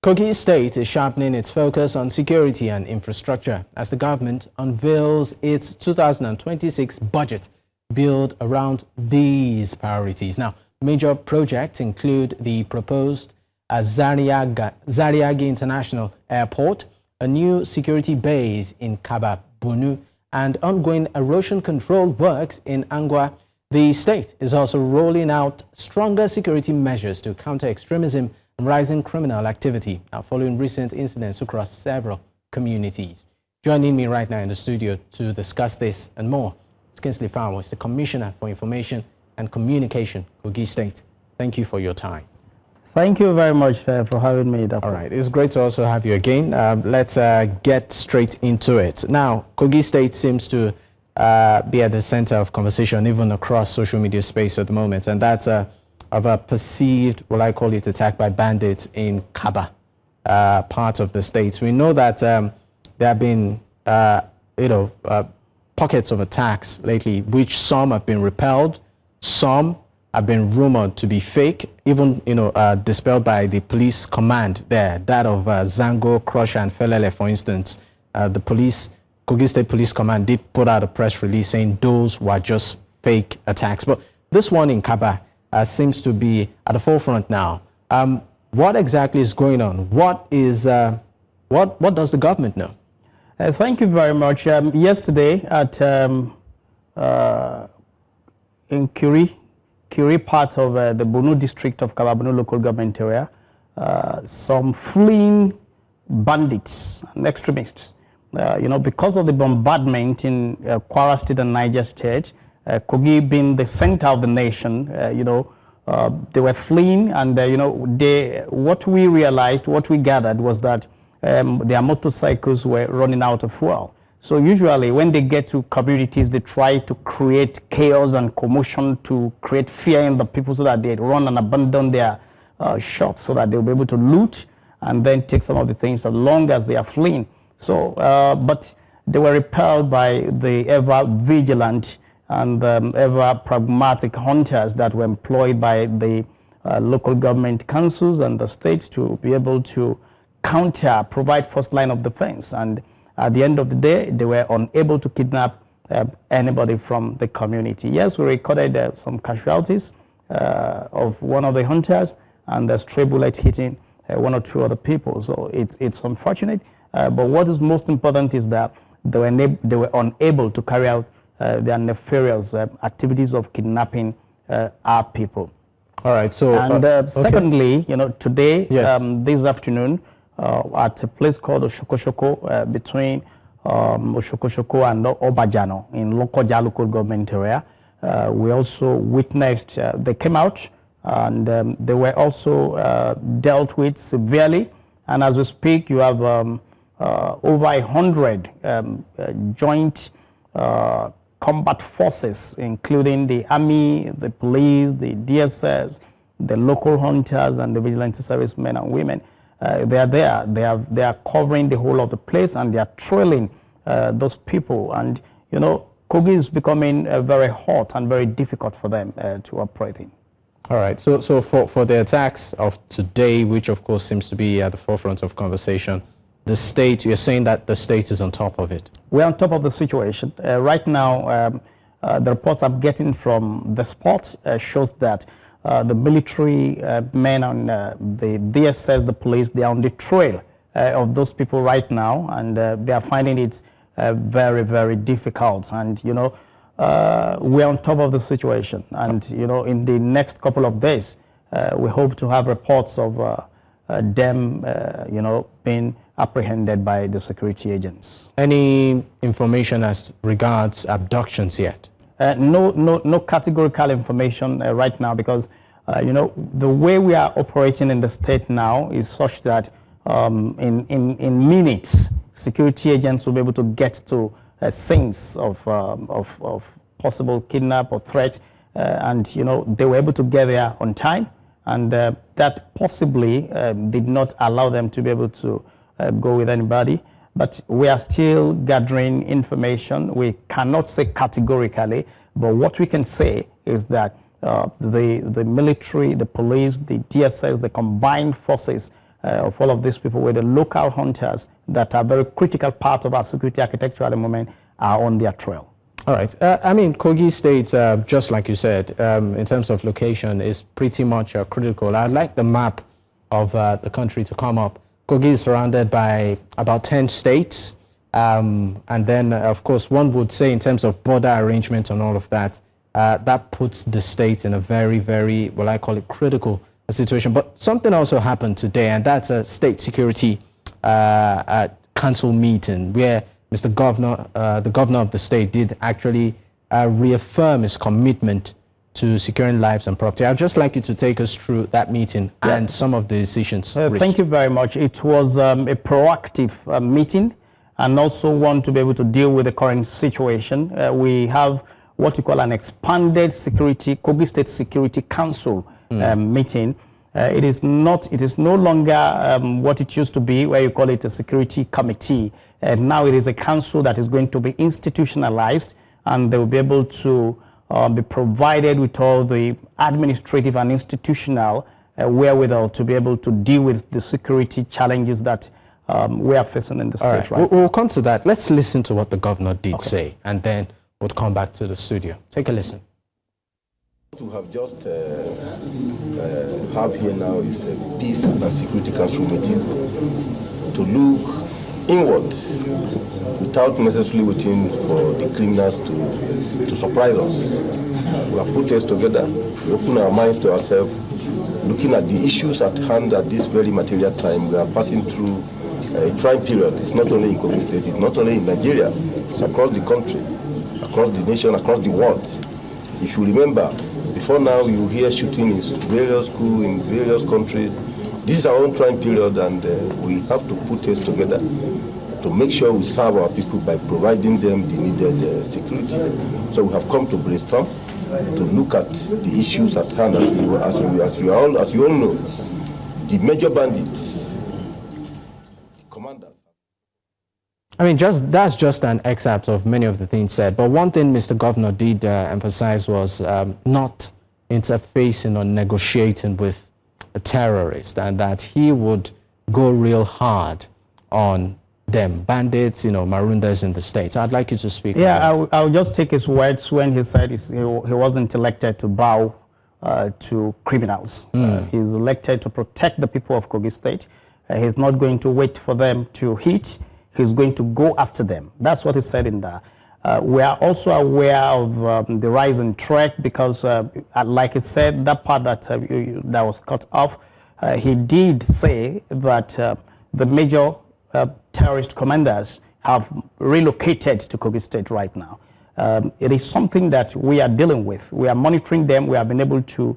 Kogi State is sharpening its focus on security and infrastructure as the government unveils its 2026 budget built around these priorities. Now, major projects include the proposed Zariagi International Airport, a new security base in Kabba-Bunu, and ongoing erosion control works in Anqua. The state is also rolling out stronger security measures to counter extremism and rising criminal activity following recent incidents across several communities. Joining me right now in the studio to discuss this and more is Kingsley Fanwo, is the Commissioner for Information and Communication, Kogi State. Thank you for your time. Thank you very much for having me. All right, it's great to also have you again. Let's get straight into it. Now, Kogi State seems to be at the center of conversation even across social media space at the moment, and that's of a perceived, what I call it, attack by bandits in Kabba, part of the state. We know that there have been, pockets of attacks lately, which some have been repelled, some have been rumored to be fake, even, dispelled by the police command there, that of Zango, Crusher, and Felele, for instance. The Kogi State Police Command did put out a press release saying those were just fake attacks. But this one in Kabba seems to be at the forefront now. What exactly is going on? What does the government know? Thank you very much. Yesterday at in Kuri part of the Bunu district of Kabba-Bunu local government area, some fleeing bandits and extremists, because of the bombardment in Kwara State and Niger State, Kogi being the center of the nation, they were fleeing, and what we realized, what we gathered was that their motorcycles were running out of fuel. So usually when they get to communities, they try to create chaos and commotion to create fear in the people so that they run and abandon their shops so that they'll be able to loot and then take some of the things as long as they are fleeing. So, but they were repelled by the ever vigilant and ever pragmatic hunters that were employed by the local government councils and the states to be able to counter, provide first line of defense. And at the end of the day, they were unable to kidnap anybody from the community. Yes, we recorded some casualties of one of the hunters and the stray bullet hitting one or two other people. So it's unfortunate. But what is most important is that they were unable to carry out their nefarious activities of kidnapping our people. All right. So secondly, today, yes, this afternoon, at a place called Oshoko between Oshoko and Obajano in Lokoja local government area, we also witnessed they came out and they were also dealt with severely. And as we speak, you have over 100 joint combat forces, including the army, the police, the DSS, the local hunters, and the vigilante servicemen and women. They are there. They are covering the whole of the place, and they are trailing those people. And Kogi is becoming very hot and very difficult for them to operate in. All right. So for the attacks of today, which of course seems to be at the forefront of conversation, the state, you're saying that the state is on top of it? We're on top of the situation. Right now, the reports I'm getting from the spot shows that the military men and the DSS, the police, they are on the trail of those people right now, and they are finding it very, very difficult. And, we're on top of the situation. And, in the next couple of days, we hope to have reports of them, being apprehended by the security agents. Any information as regards abductions yet? No categorical information right now, because the way we are operating in the state now is such that in minutes, security agents will be able to get to scenes of possible kidnap or threat, and they were able to get there on time, and that possibly did not allow them to be able to go with anybody. But we are still gathering information. We cannot say categorically, but what we can say is that the military, the police, the DSS, the combined forces of all of these people, where the local hunters that are very critical part of our security architecture at the moment are on their trail. All right. I mean, Kogi State, just like you said, in terms of location, is pretty much critical. I'd like the map of the country to come up. Kogi is surrounded by about 10 states. And then, of course, one would say in terms of border arrangement and all of that, that puts the state in a very, very, well, I call it critical situation. But something also happened today, and that's a state security council meeting where Mr. Governor, the governor of the state did actually reaffirm his commitment to securing lives and property. I'd just like you to take us through that meeting and some of the decisions. Thank you very much. It was a proactive meeting, and also want to be able to deal with the current situation. We have what you call an expanded security, Kogi State Security Council meeting. It is no longer what it used to be, where you call it a security committee. And now it is a council that is going to be institutionalized, and they will be able to be provided with all the administrative and institutional wherewithal to be able to deal with the security challenges that we are facing in the state right now. We'll come to that. Let's listen to what the governor did say, and then we'll come back to the studio. Take a listen. What we have just have here now is a Peace and Security Council meeting to look inward without necessarily waiting for the criminals to surprise us. We have put us together, we open our minds to ourselves, looking at the issues at hand at this very material time. We are passing through a trying period. It's not only in Kogi State, it's not only in Nigeria, it's across the country, across the nation, across the world. If you remember, before now you hear shooting in various schools in various countries. This is our own trying period, and we have to put us together to make sure we serve our people by providing them the needed security. So we have come to brainstorm to look at the issues at hand. As you all know, the major bandits, the commanders. I mean, that's just an excerpt of many of the things said. But one thing Mr. Governor did emphasize was not interfacing or negotiating with a terrorist, and that he would go real hard on them, bandits, maroonders in the state. I'd like you to speak. Yeah, I'll just take his words when he said he wasn't elected to bow to criminals. He's elected to protect the people of Kogi State. He's not going to wait for them to hit. He's going to go after them. That's what he said in there. We are also aware of the rise in threat because, like he said, that part that was cut off, he did say that the major terrorist commanders have relocated to Kogi State right now. It is something that we are dealing with. We are monitoring them. We have been able to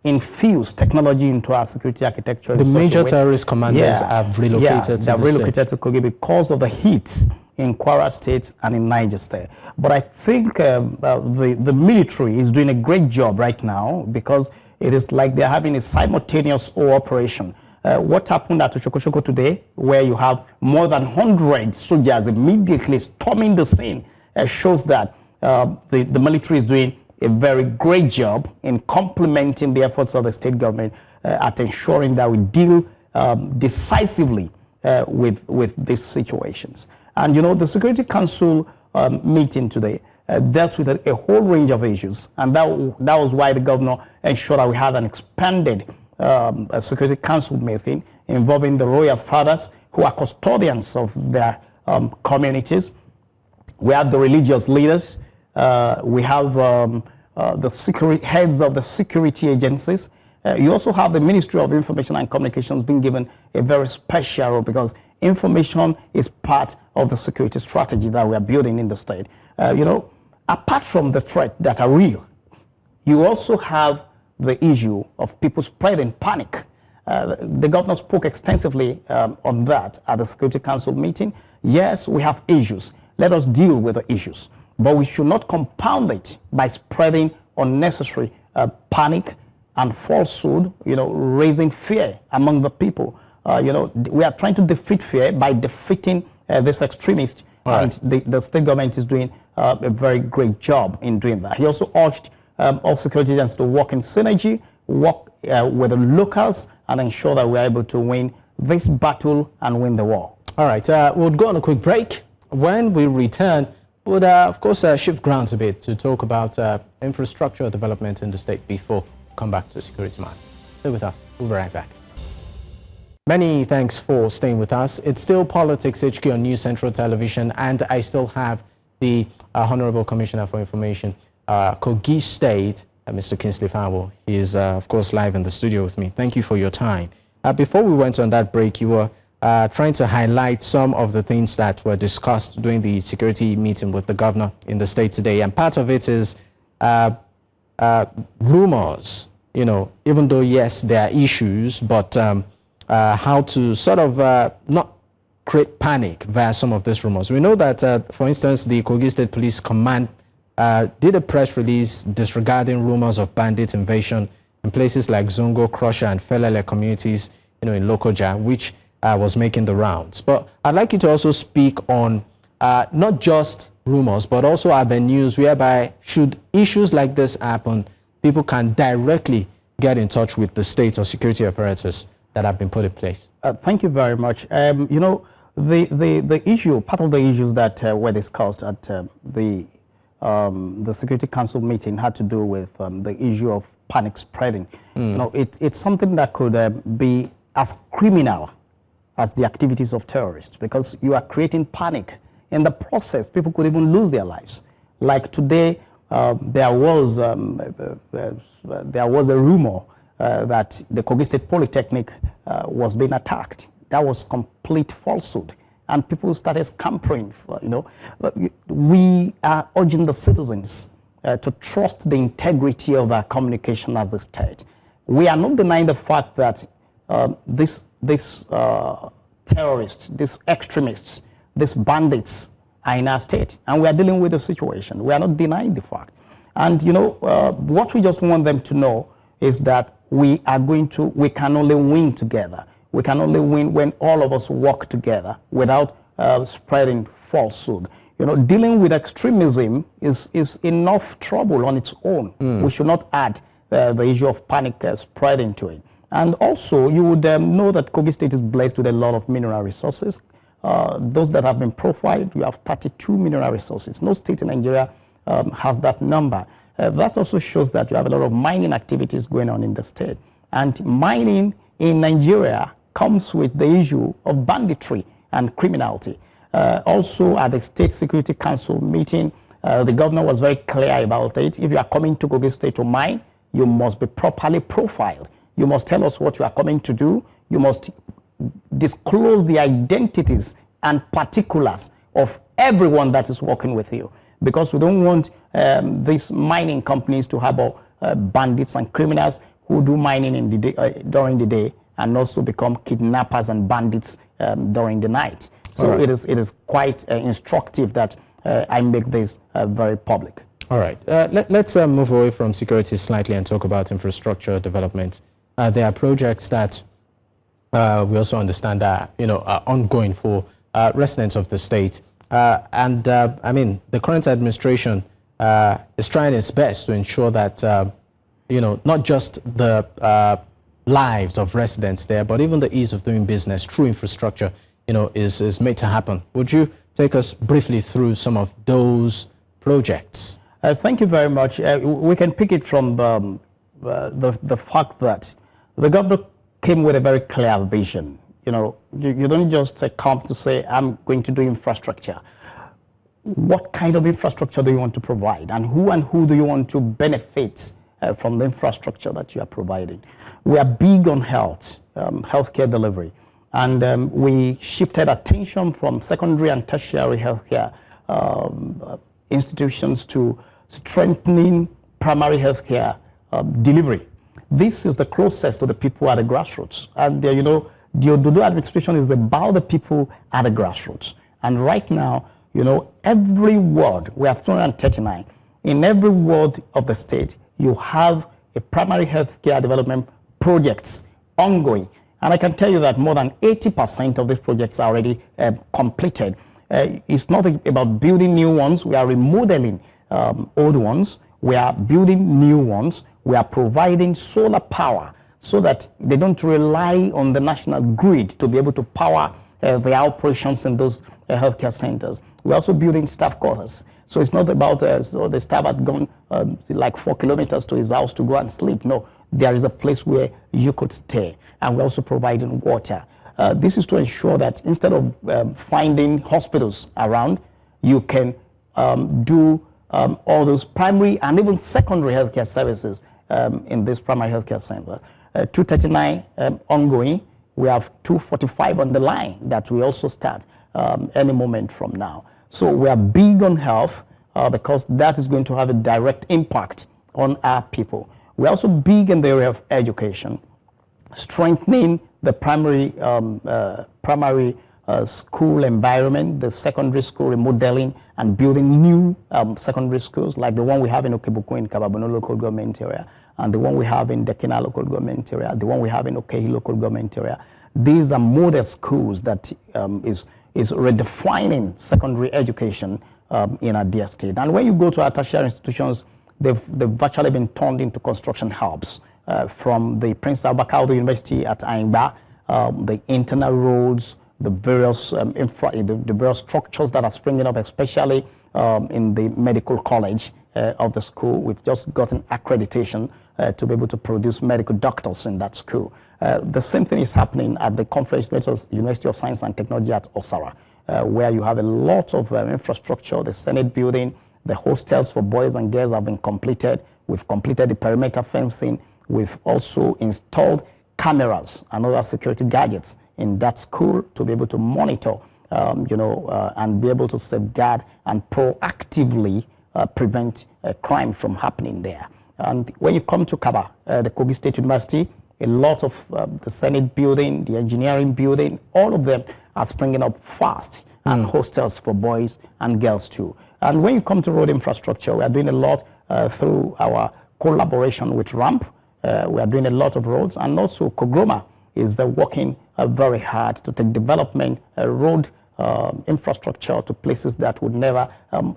infuse technology into our security architecture. The major terrorist commanders have relocated to relocated to Kogi because of the heat in Kwara State and in Niger State. But I think the military is doing a great job right now, because it is like they're having a simultaneous operation. What happened at Oshoko today, where you have more than 100 soldiers immediately storming the scene, shows that the military is doing a very great job in complementing the efforts of the state government at ensuring that we deal decisively with these situations. And the Security Council meeting today dealt with a whole range of issues, and that was why the governor ensured that we had an expanded Security Council meeting involving the royal fathers, who are custodians of their communities. We have the religious leaders. We have the heads of the security agencies. You also have the Ministry of Information and Communications being given a very special role, because information is part of the security strategy that we are building in the state. Apart from the threats that are real, you also have the issue of people spreading panic. The governor spoke extensively on that at the Security Council meeting. Yes, we have issues. Let us deal with the issues. But we should not compound it by spreading unnecessary panic and falsehood, raising fear among the people. We are trying to defeat fear by defeating this extremist. Right. And the state government is doing a very great job in doing that. He also urged all security agents to work in synergy, work with the locals, and ensure that we're able to win this battle and win the war. All right, we'll go on a quick break. When we return, we'll, of course, shift grounds a bit to talk about infrastructure development in the state before we come back to security matters. Stay with us. We'll be right back. Many thanks for staying with us. It's still Politics HQ on News Central Television, and I still have the Honorable Commissioner for Information, Kogi State, Mr. Kingsley Fanwo. He is, of course, live in the studio with me. Thank you for your time. Before we went on that break, you were trying to highlight some of the things that were discussed during the security meeting with the governor in the state today. And part of it is rumors, you know, even though, yes, there are issues, but how to sort of not create panic via some of these rumors. We know that, for instance, the Kogi State Police Command did a press release disregarding rumors of bandit invasion in places like Zongo, Krosha, and Felele communities, you know, in Lokoja, which was making the rounds. But I'd like you to also speak on not just rumors, but also avenues whereby, should issues like this happen, people can directly get in touch with the state or security apparatus that have been put in place. Thank you very much. You know, the issue, part of the issues that were discussed at the Security Council meeting had to do with the issue of panic spreading. You know, it's something that could be as criminal as the activities of terrorists, because you are creating panic. In the process, people could even lose their lives. Like today, there was a rumor that the Kogi State Polytechnic was being attacked. That was complete falsehood, and people started scampering. You know, we are urging the citizens to trust the integrity of our communication as a state. We are not denying the fact that these terrorists, these extremists, these bandits are in our state, and we are dealing with the situation. We are not denying the fact. And you know, what we just want them to know is that we can only win together. We can only win when all of us work together without spreading falsehood. You know, dealing with extremism is enough trouble on its own. We should not add the issue of panic spreading to it. And also, you would know that Kogi State is blessed with a lot of mineral resources. Those that have been profiled, you have 32 mineral resources. No state in Nigeria has that number. That also shows that you have a lot of mining activities going on in the state. And mining in Nigeria comes with the issue of banditry and criminality. Also, at the State Security Council meeting, the governor was very clear about it. If you are coming to Kogi State to mine, you must be properly profiled. You must tell us what you are coming to do. You must disclose the identities and particulars of everyone that is working with you, because we don't want these mining companies to have bandits and criminals who do mining in the day, during the day, and also become kidnappers and bandits during the night. So it is quite instructive that I make this very public. All right. Let's move away from security slightly and talk about infrastructure development. There are projects that we also understand are, you know, are ongoing for residents of the state. I mean, the current administration is trying its best to ensure that, you know, not just the lives of residents there, but even the ease of doing business through infrastructure, you know, is made to happen. Would you take us briefly through some of those projects? Thank you very much. We can pick it from the fact that the governor came with a very clear vision. You know, you don't just come to say, I'm going to do infrastructure. What kind of infrastructure do you want to provide? And who do you want to benefit from the infrastructure that you are providing? We are big on health, healthcare delivery. And we shifted attention from secondary and tertiary healthcare institutions to strengthening primary healthcare delivery. This is the closest to the people at the grassroots. And you know, the Ododo administration is about the people at the grassroots. And right now, you know, every ward, we have 239, in every ward of the state, you have a primary healthcare development projects ongoing. And I can tell you that more than 80% of these projects are already completed. It's not about building new ones. We are remodeling old ones. We are building new ones. We are providing solar power so that they don't rely on the national grid to be able to power their operations in those healthcare centers. We're also building staff quarters. So it's not about so the staff had gone like 4 kilometers to his house to go and sleep. No, there is a place where you could stay. And we're also providing water. This is to ensure that instead of finding hospitals around, you can do all those primary and even secondary healthcare services in this primary healthcare center. 239 ongoing. We have 245 on the line that we also start any moment from now. So we are big on health because that is going to have a direct impact on our people. We're also big in the area of education, strengthening the primary school environment, the secondary school remodeling, and building new secondary schools like the one we have in Okebukwu in Kabba-Bunu local government area, and the one we have in Dekina local government area, the one we have in Okehi local government area. These are model schools that is redefining secondary education in our dear state. And when you go to our tertiary institutions, they've virtually been turned into construction hubs. From the Prince Abubakar University at Anqua, the internal roads, the various the various structures that are springing up, especially in the medical college of the school. We've just gotten accreditation to be able to produce medical doctors in that school. The same thing is happening at the Conference University of Science and Technology at Osara, where you have a lot of infrastructure. The Senate building, the hostels for boys and girls have been completed. We've completed the perimeter fencing. We've also installed cameras and other security gadgets in that school to be able to monitor, and be able to safeguard and proactively prevent crime from happening there. And when you come to Kabba, the Kogi State University, a lot of the Senate building, the engineering building, all of them are springing up fast, and hostels for boys and girls too. And when you come to road infrastructure, we are doing a lot through our collaboration with RAMP. We are doing a lot of roads, and also Kogroma is working very hard to take development road infrastructure to places that would never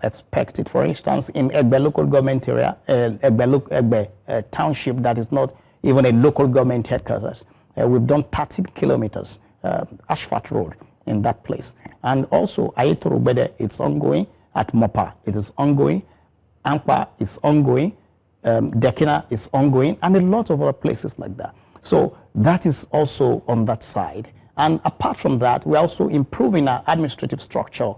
expect it. For instance, in Egbe local government area, Egbe township that is not even a local government headquarters, we've done 13 kilometers asphalt road in that place. And also Ayetorobede, it's ongoing. At Mopa, it is ongoing. Anqua is ongoing. Dekina is ongoing, and a lot of other places like that. So that is also on that side. And apart from that, we're also improving our administrative structure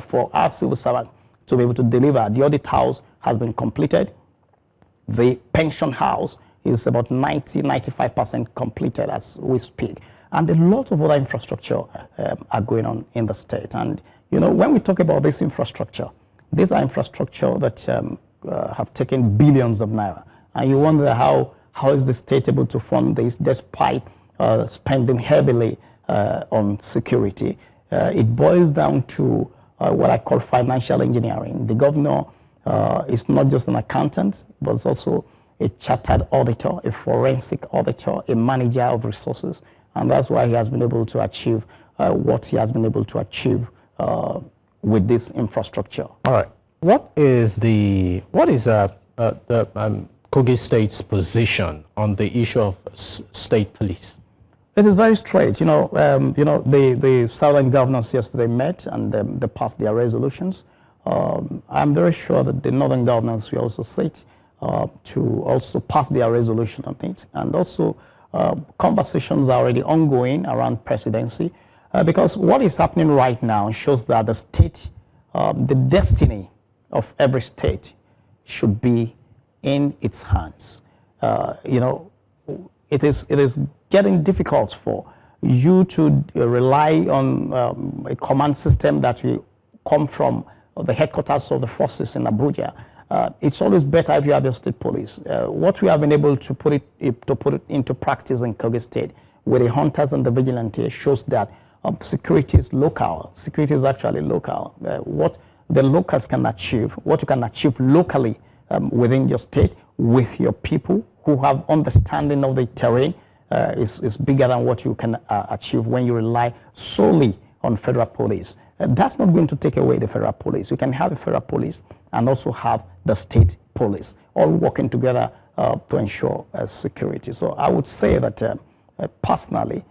for our civil servants to be able to deliver. The audit house has been completed. The pension house is about 90–95% completed as we speak. And a lot of other infrastructure are going on in the state. And when we talk about this infrastructure, these are infrastructure that have taken billions of naira. And you wonder how is the state able to fund this despite spending heavily on security. It boils down to what I call financial engineering. The governor is not just an accountant, but is also a chartered auditor, a forensic auditor, a manager of resources. And that's why he has been able to achieve what he has been able to achieve with this infrastructure. All right. What is the Kogi State's position on the issue of state police? It is very straight. The southern governors yesterday met and they passed their resolutions. I'm very sure that the northern governors will also sit to also pass their resolution on it. And also conversations are already ongoing around presidency because what is happening right now shows that the state, the destiny of every state should be in its hands. It is getting difficult for you to rely on a command system that will come from the headquarters of the forces in Abuja. It's always better if you have your state police. What we have been able to put it into practice in Kogi State with the hunters and the vigilantes shows that security is local. Security is actually local. What the locals can achieve, what you can achieve locally within your state with your people who have understanding of the terrain is bigger than what you can achieve when you rely solely on federal police. That's not going to take away the federal police. You can have a federal police and also have the state police all working together to ensure security. So I would say that personally,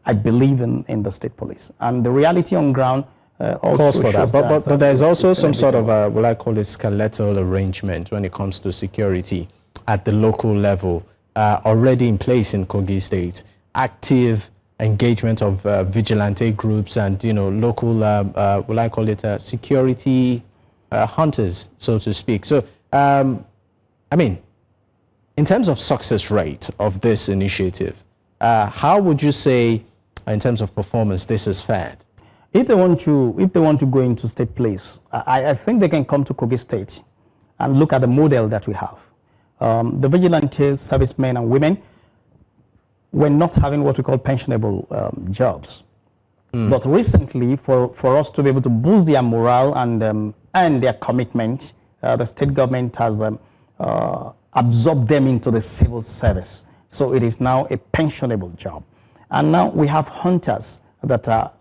I believe in the state police. And the reality on ground also for shows that. But there's also some sort of, inevitable. what I call it, skeletal arrangement when it comes to security at the local level, already in place in Kogi State. Active engagement of vigilante groups and, local, what I call it, security hunters, so to speak. So, I mean, in terms of success rate of this initiative, how would you say, in terms of performance, this is fared? If they want to go into state police, I think they can come to Kogi State and look at the model that we have. The vigilante servicemen and women were not having what we call pensionable jobs. But recently, for us to be able to boost their morale and their commitment, the state government has absorbed them into the civil service. So it is now a pensionable job. And now we have hunters that are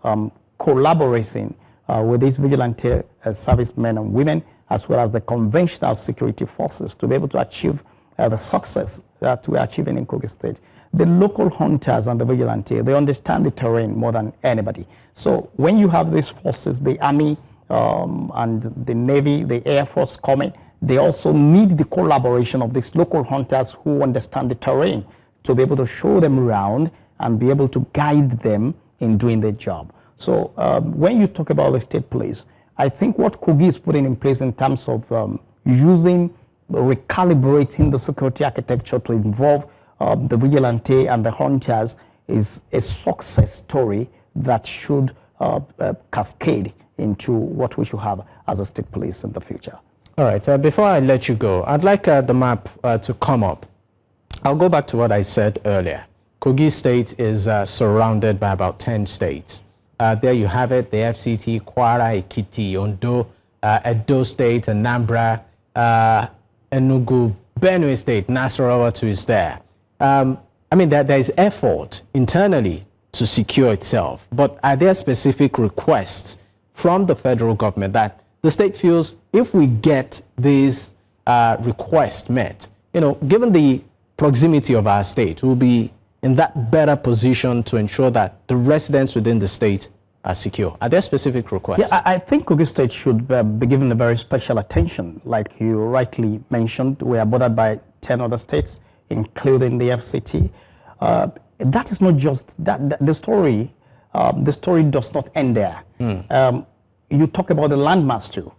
collaborating with these vigilante servicemen and women, as well as the conventional security forces, to be able to achieve the success that we are achieving in Kogi State. The local hunters and the vigilante, they understand the terrain more than anybody. So when you have these forces, the Army and the Navy, the Air Force coming, they also need the collaboration of these local hunters who understand the terrain to be able to show them around and be able to guide them in doing their job. So when you talk about the state police, I think what Kogi is putting in place in terms of recalibrating the security architecture to involve the vigilante and the hunters is a success story that should cascade into what we should have as a state police in the future. All right, before I let you go, I'd like the map to come up. I'll go back to what I said earlier. Kogi State is surrounded by about 10 states. There you have it, the FCT, Kwara, Ekiti, Ondo, Edo State, Anambra, Enugu, Benue State, Nasarawa too is there. I mean, there is effort internally to secure itself, but are there specific requests from the federal government that the state feels if we get these requests met, given the proximity of our state, we'll be in that better position to ensure that the residents within the state are secure? Are there specific requests? Yeah, I think Kogi State should be given a very special attention. Like you rightly mentioned, we are bordered by 10 other states, including the FCT. That is not just that. The story does not end there. You talk about the landmass too.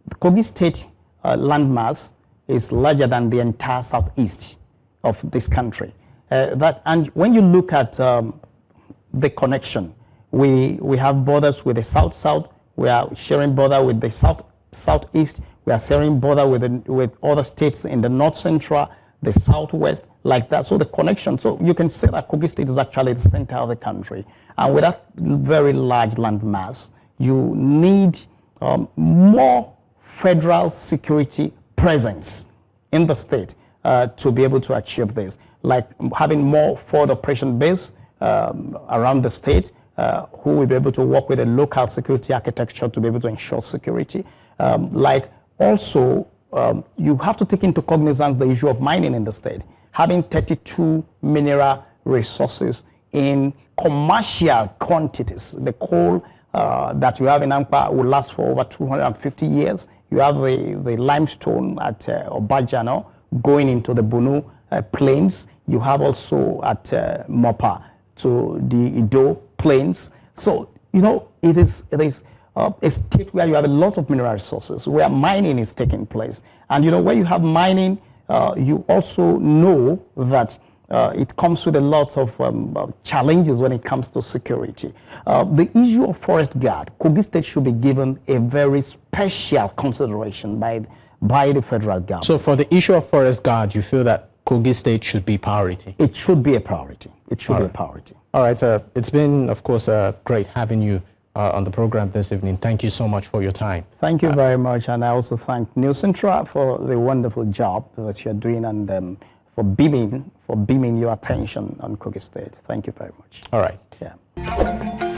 The Kogi State landmass is larger than the entire southeast of this country. And when you look at the connection, we have borders with the south-south. We are sharing border with the southeast. We are sharing border with other states in the north-central, the southwest, like that. So the connection. So you can say that Kogi State is actually the center of the country. And with that very large land mass, you need more federal security presence in the state to be able to achieve this, like having more forward operation base around the state who will be able to work with a local security architecture to be able to ensure security. Like also, you have to take into cognizance the issue of mining in the state. Having 32 mineral resources in commercial quantities. The coal that you have in Anqua will last for over 250 years. You have the limestone at Obajano going into the Bunu plains. You have also at Mopa to the Ido plains. So, it is a state where you have a lot of mineral resources, where mining is taking place. And, where you have mining, you also know that it comes with a lot of challenges when it comes to security. The issue of forest guard, Kogi State should be given a very special consideration by the federal government. So for the issue of forest guard, you feel that Kogi State should be priority? It should be a priority. It should be a priority. All right. It's been, of course, great having you on the program this evening. Thank you so much for your time. Thank you very much. And I also thank News Central for the wonderful job that you're doing and for beaming your attention on Kogi State. Thank you very much. All right. Yeah.